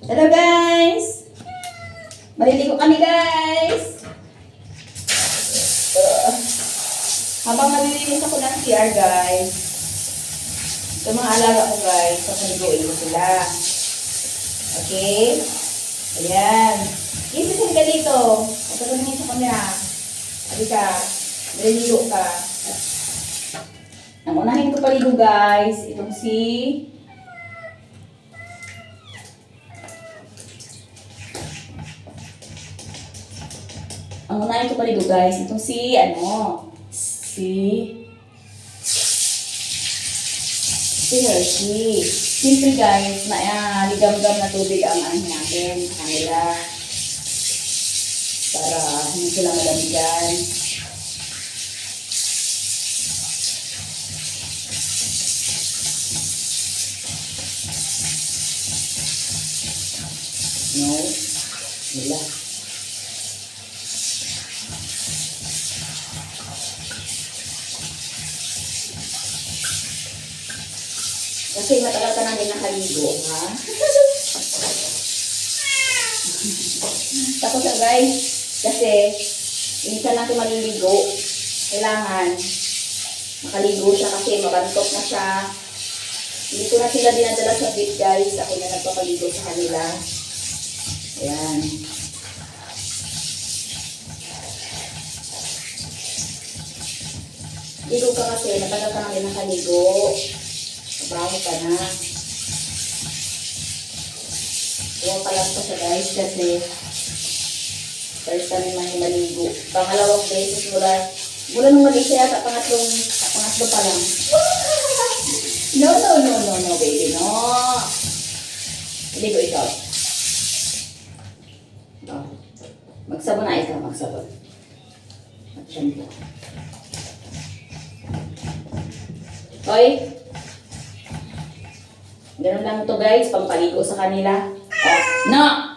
Hello guys! Maliligo kami guys! Habang nalilinis ako ng CR guys, ito mga alaga ko guys, papaliguin ko sila. Okay? Ayan. Isisin ka dito. Pagkakamingin sa camera. Sabi ka, maliligo ka. Ang unahin ko paligo guys, itong si Ang unahin ko paligo guys, itong si Hershey. Simple guys, ligam-gam na tubig ang natin sa kanila. Para hindi sila malamigan. No, wala. Kasi matagal ka namin nakaligo, ha? Tapos guys, kasi minsan natin maliligo, kailangan makaligo siya kasi mabantok na siya. Hindi ko na sila dinadala sa beach guys, ako na nagpapaligo sa kanila. Ayan. Ligo ka kasi, matagal ka namin nakaligo. Bago ka na. Huwag pa lang pa siya guys kasi first time naman yung maligo. Pangalawang beses mula nung maligo yata pangatlo pa lang. No baby, no. Ligo ikaw. Magsabon na ikaw, magsabon. Magsabon. Hoy. Ganun lang to guys, pampaligo sa kanila. Oh, no!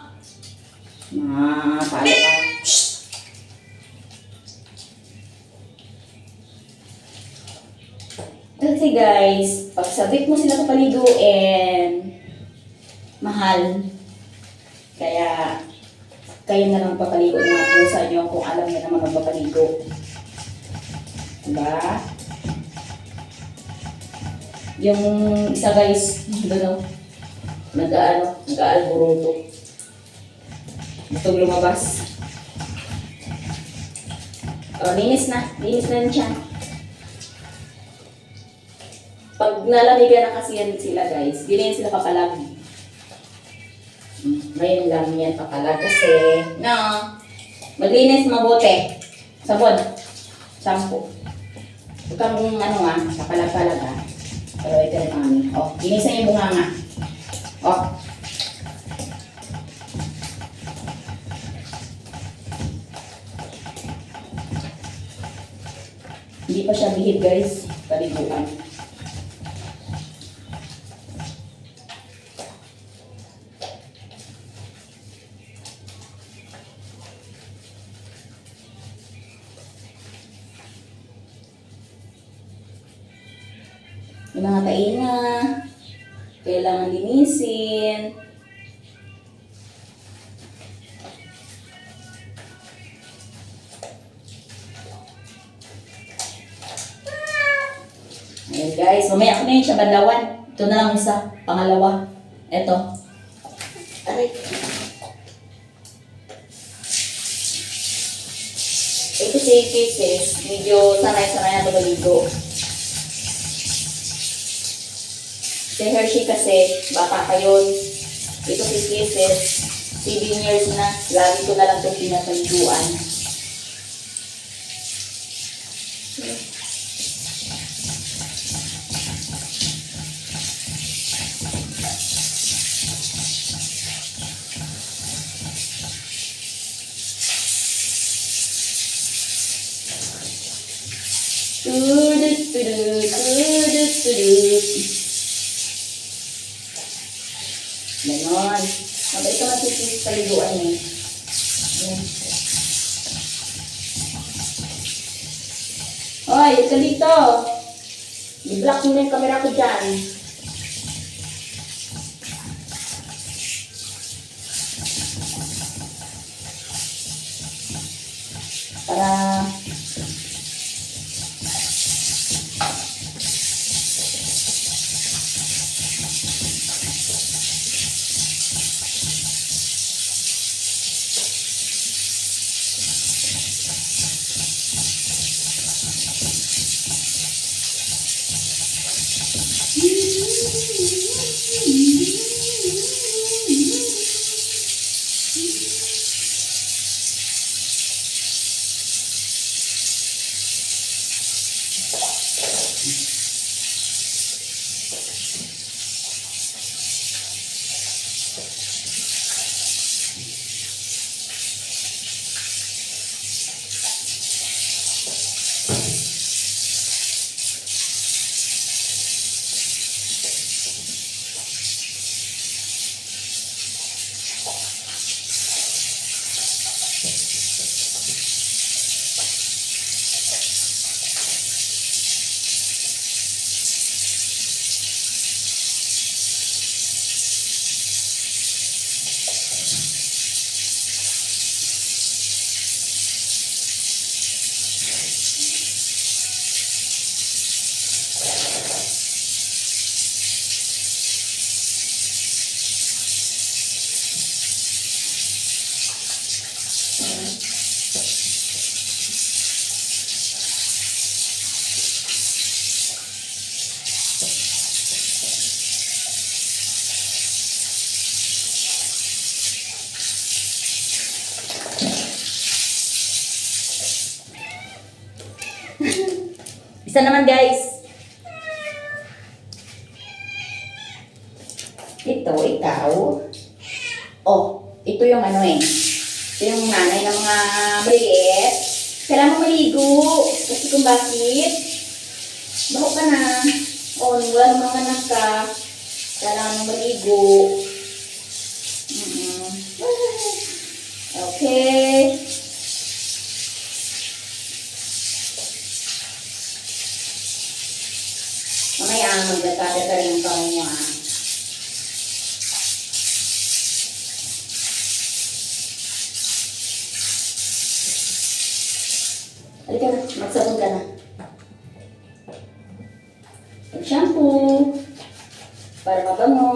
Palo ka. Shhh! Kasi guys, pag sabit mo sila papaligo mahal. Kaya, kayo na lang papaligo ng mga pusa nyo kung alam nyo naman magpapaligo. Diba? Yung isa guys, nag-aalboroto. Gusto lumabas. Linis na rin siya. Pag nalamigan na kasi yan sila guys, di na yan sila papalag. Ngayon lang yan papalag kasi, maglinis mabuti. Sabon, shampoo. Huwag kang papalag-palag Pero ito rin kami. Linisan yung bunganga. Hindi pa siya bihib guys. Paliguan. Yung mga tainga, kailangan linisin. Ayan guys, mamaya ako na yun siya bandawan. Ito na lang isa, pangalawa. Ito. Aray. Ito si Kisses, medyo sanay-sanay na maligo. Si Hershey kasi, bata pa yun. Ito si Kisses, 7 years na. Lagi ko na lang itong pinapaliguan. Ganon. Mabait ka matipis paliguan eh. Hoy, ito dito. I-block mo na yung camera ko dyan. para isa naman guys. Ito, ikaw. Oh, ito yung ano eh. Ito yung nanay ng mga maliit. Kailangan mo maligo. Kasi kung bakit, baho ka na. O, wala namang anak ka. Kailangan mo maligo. Okay. Mamaya magdakada ka rin ang kaon mo ah. Halika na, magsabon ka na. Shampoo. Para mabango.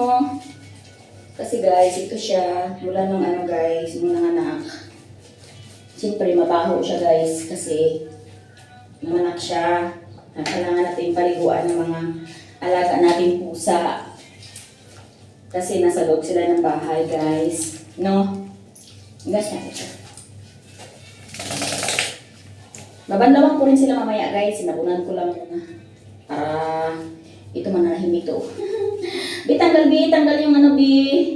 Kasi guys, ito siya. Mula nung ano guys, nung nanganak. Siyempre, mabaho siya guys. Kasi nanganak siya. Kailangan natin paliguan ng mga alaga nating pusa. Kasi nasa loob sila ng bahay guys. No? Gas na ito. Babanlawan ko rin sila mamaya guys. Sinabunan ko lang muna. Para ito manahimik to. Bi, tanggal yung ano Bi.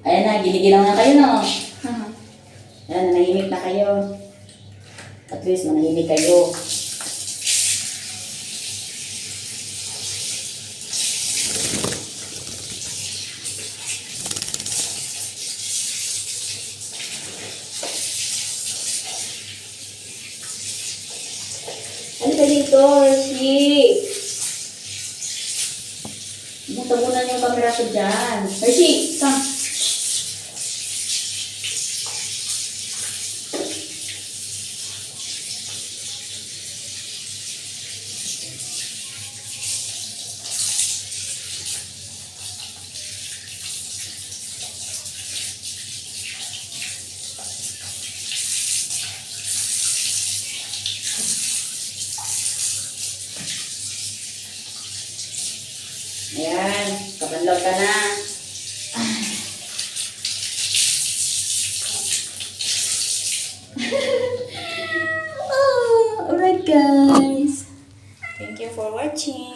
Ayan na, ginigilaw na kayo, no? Ayan, nanahimik na kayo. At least, manahimik kayo. Ano ka dito, Hershey? Butabunan yung camera ko dyan. Hershey, come. Ayan, kabanlaw ka na. Oh, alright guys. Thank you for watching.